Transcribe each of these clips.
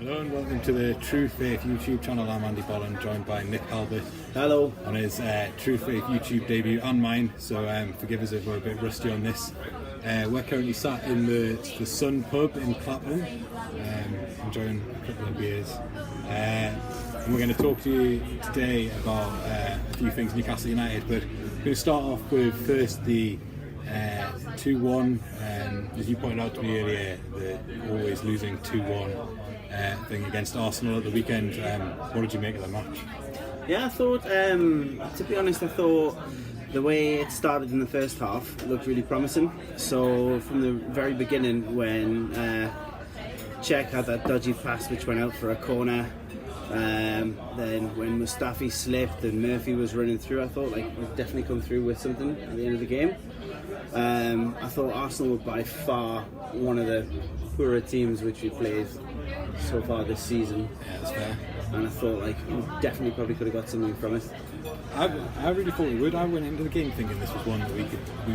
Hello and welcome to the True Faith YouTube channel. I'm Andy Bolland, joined by Nick Halbert. Hello. On his True Faith YouTube debut and mine, so forgive us if we're a bit rusty on this. We're currently sat in the Sun pub in Clapham, enjoying a couple of beers. And we're going to talk to you today about a few things Newcastle United, but we're going to start off with first the 2-1, as you pointed out to me earlier, the always losing 2-1 thing against Arsenal at the weekend. What did you make of the match? Yeah, I thought, to be honest, I thought the way it started in the first half looked really promising. So from the very beginning, when Cech had that dodgy pass which went out for a corner, then when Mustafi slipped and Murphy was running through, I thought we've definitely come through with something at the end of the game. I thought Arsenal were by far one of the poorer teams which we played so far this season. Yeah, that's fair. And I thought we definitely probably could have got something from it. I really thought we would. I went into the game thinking this was one that we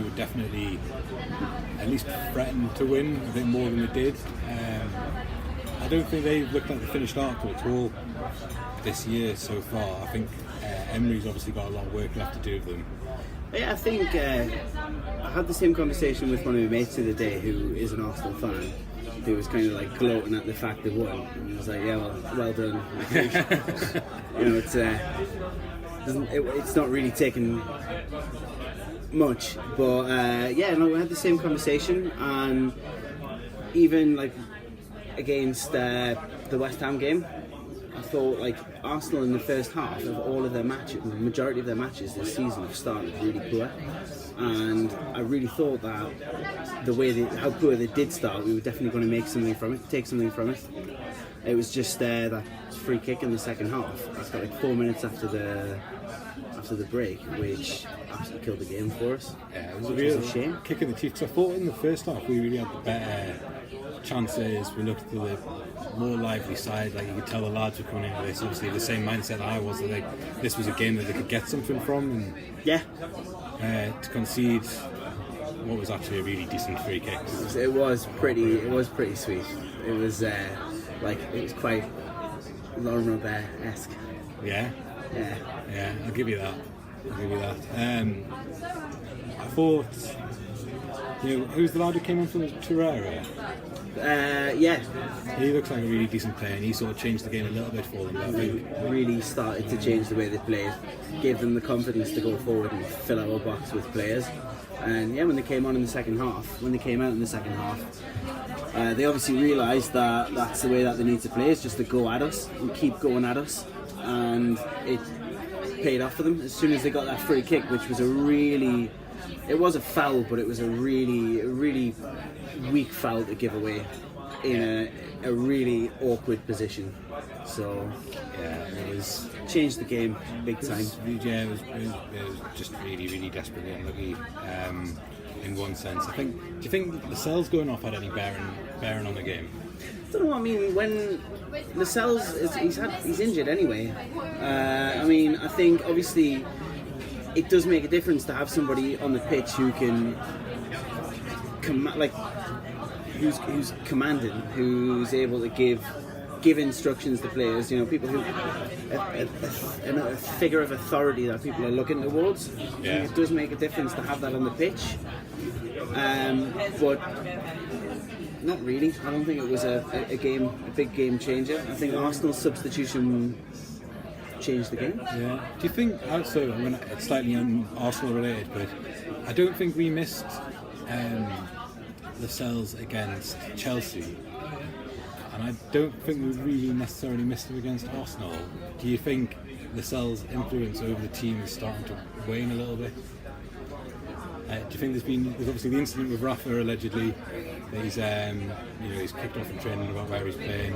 would definitely at least threaten to win a bit more than we did. I don't think they looked like the finished article at all this year so far. I think Emery's obviously got a lot of work left to do with them. Yeah, I think I had the same conversation with one of my mates the other day who is an Arsenal fan, who was kind of gloating at the fact they won, and I was like, yeah, well done. It's not really taken much, but we had the same conversation, and even against the West Ham game, I thought Arsenal in the first half of all of their matches, the majority of their matches this season have started really poor, and I really thought that how poor they did start, we were definitely going to take something from it. It was just that free kick in the second half. It's got 4 minutes after the break, which absolutely killed the game for us. Yeah, it was a real shame. Kick in the teeth. Because I thought in the first half we really had the better chances. We looked to the more lively side. You could tell the lads were coming into this obviously the same mindset that I was, that this was a game that they could get something from, and to concede what was actually a really decent free kick. It was pretty sweet. It was quite Laurent Robert-esque. Yeah, I'll give you that. I thought, who's the lad who came in from Torreira? He looks like a really decent player, and he sort of changed the game a little bit for them. I think really started to change the way they played, gave them the confidence to go forward and fill our box with players. And when they came out in the second half, they obviously realised that that's the way that they need to play, is just to go at us and keep going at us, and it paid off for them as soon as they got that free kick, which was it was a foul, but it was a really weak foul to give away in a really awkward position. So it was changed the game big time. It was just really desperately unlucky in one sense. Do you think Lascelles going off had any bearing on the game? I don't know. I mean, when Lascelles he's injured anyway. I think obviously it does make a difference to have somebody on the pitch who can who's commanding, who's able to give instructions to players. People who a figure of authority that people are looking towards. Yeah. I think it does make a difference to have that on the pitch, but not really. I don't think it was a big game changer. I think Arsenal's substitution changed the game. Yeah. Do you think also? It's slightly Arsenal related, but I don't think we missed Lascelles against Chelsea, and I don't think we really necessarily missed him against Arsenal. Do you think Lascelles' influence over the team is starting to wane a little bit? Do you think there's obviously the incident with Rafa allegedly that he's kicked off in training about where he's playing?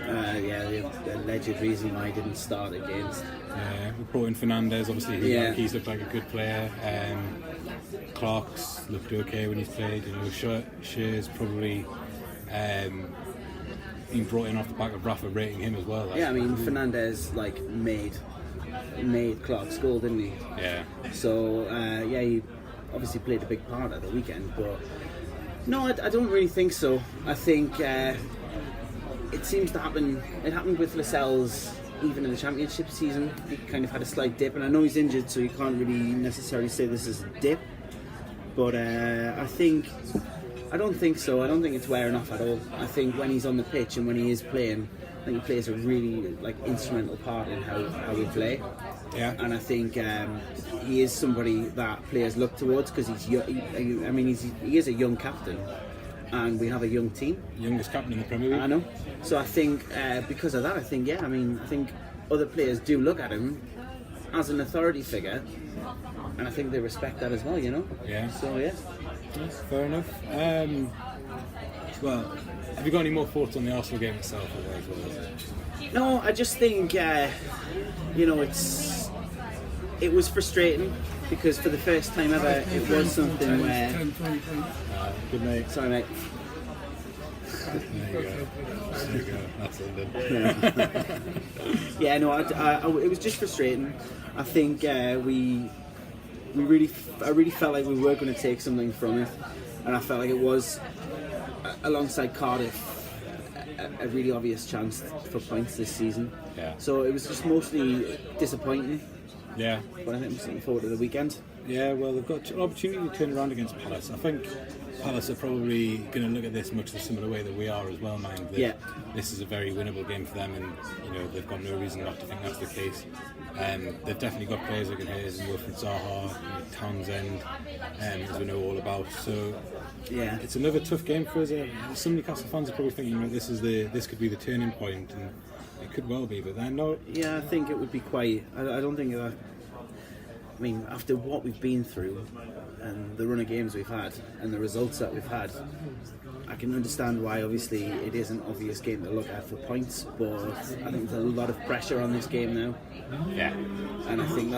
The alleged reason why he didn't start against. Reporting Fernandez, obviously, he's looked like a good player. Clark's looked okay when he's played. Shear's probably been brought in off the back of Rafa rating him as well. Fernandez made Clark's goal, didn't he? Yeah. So he obviously played a big part at the weekend, but no, I don't really think so. I think it seems to happen. It happened with Lascelles even in the championship season. He kind of had a slight dip, and I know he's injured, so you can't really necessarily say this is a dip. But I don't think so. I don't think it's wearing off at all. I think when he's on the pitch and when he is playing, I think he plays a really instrumental part in how we play. Yeah. And I think he is somebody that players look towards because he's he is a young captain, and we have a young team. Youngest captain in the Premier League. I know. So I think because of that, I think other players do look at him as an authority figure, and I think they respect that as well. Yeah. So yeah. Fair enough. Well, have you got any more thoughts on the Arsenal game itself? No, I just think it was frustrating because for the first time ever, it was something where. Good night. Sorry, mate. There you go. That's it then. Yeah, no, it was just frustrating. I think I really felt like we were going to take something from it, and I felt like it was, alongside Cardiff, a really obvious chance for points this season. Yeah. So it was just mostly disappointing. Yeah. But I think I'm looking forward to the weekend. Yeah, well, they've got an opportunity to turn around against Palace. I think Palace are probably going to look at this much the similar way that we are as well, mind. That Yeah. This is a very winnable game for them, and they've got no reason not to think that's the case. They've definitely got players that can hit us, and Wilfried Zaha, Townsend, as we know all about. So yeah, it's another tough game for us. Some Newcastle fans are probably thinking, this could be the turning point, and it could well be, but they're not. Yeah, I think it would be quite. I don't think that. I mean, after what we've been through and the run of games we've had and the results that we've had, I can understand why obviously it is an obvious game to look at for points, but I think there's a lot of pressure on this game now. Yeah. And I think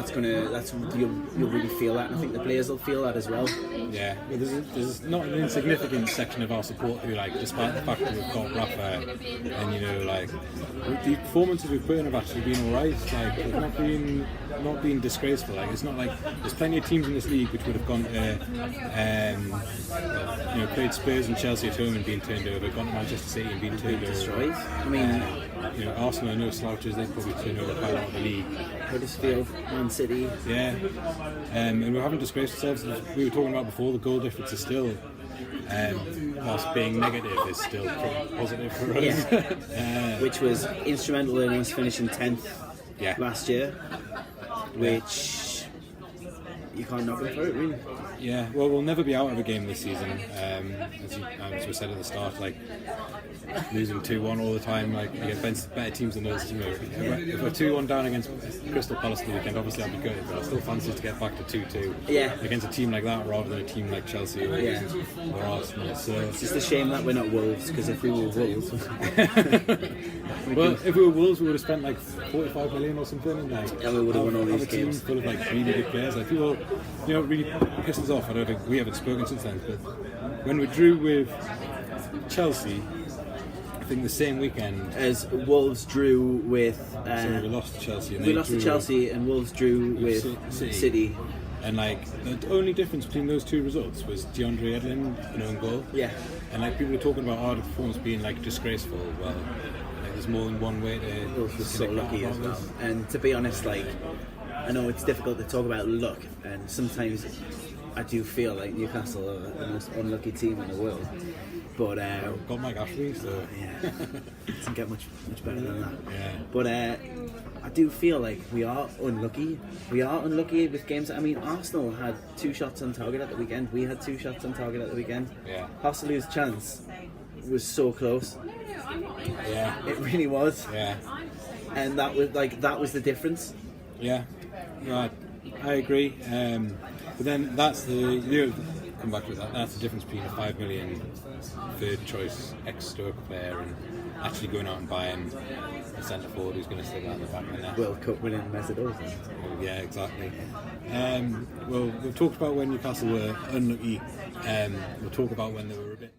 you'll really feel that, and I think the players will feel that as well. Yeah, well, there's not an insignificant section of our support who, despite the fact that we've got Rafa, and the performances we've put in have actually been alright. They've not been disgraceful. It's not like there's plenty of teams in this league which would have gone to, played Spurs and Chelsea at home and been turned over, gone to Manchester City and been turned destroyed. over. I mean, Arsenal are no slouches. They've probably turned over quite a lot of the league. Huddersfield, Man City. Yeah, and we haven't disgraced ourselves. We were talking about before, the goal difference is still, whilst being negative, is still pretty positive for us. Yeah. Which was instrumental in us finishing 10th last year, which you can't knock them for it, really. Yeah, well, we'll never be out of a game this season, as we said at the start, losing 2-1 all the time, against better teams than us. If we're 2-1 down against Crystal Palace the weekend, obviously I'd be good, but I still fancy to get back to 2-2 against a team like that rather than a team like Chelsea or Arsenal. So it's just a shame that we're not Wolves, because if we were Wolves... well, if we were Wolves, we would have spent 45 million or something, and we would have won all these games full of really good players. People, really pissed us off. I don't think we haven't spoken since then, but when we drew with Chelsea, I think the same weekend as Wolves drew with. So we lost to Chelsea. And we lost to Chelsea, and Wolves drew with City. And the only difference between those two results was DeAndre Edlin, an own goal. Yeah. And people were talking about our performance being disgraceful. Well, there's more than one way to. Wolves were so lucky as well. And to be honest, I know it's difficult to talk about luck, and sometimes I do feel like Newcastle are the most unlucky team in the world. But got Mike Ashley, so it doesn't get much better than that. Yeah. But I do feel like we are unlucky. We are unlucky with games. I mean, Arsenal had 2 shots on target at the weekend. We had 2 shots on target at the weekend. Yeah. Joselu's chance was so close. Yeah. It really was. Yeah. And that was the difference. Yeah. Right. I agree. But then that's come back with that. That's the difference between a 5 million third choice ex-Stoke player and actually going out and buying a centre forward who's going to stick out in the back of the net. World Cup winning Mesut Ozil. Yeah, exactly. Well, we've talked about when Newcastle were unlucky. We'll talk about when they were a bit.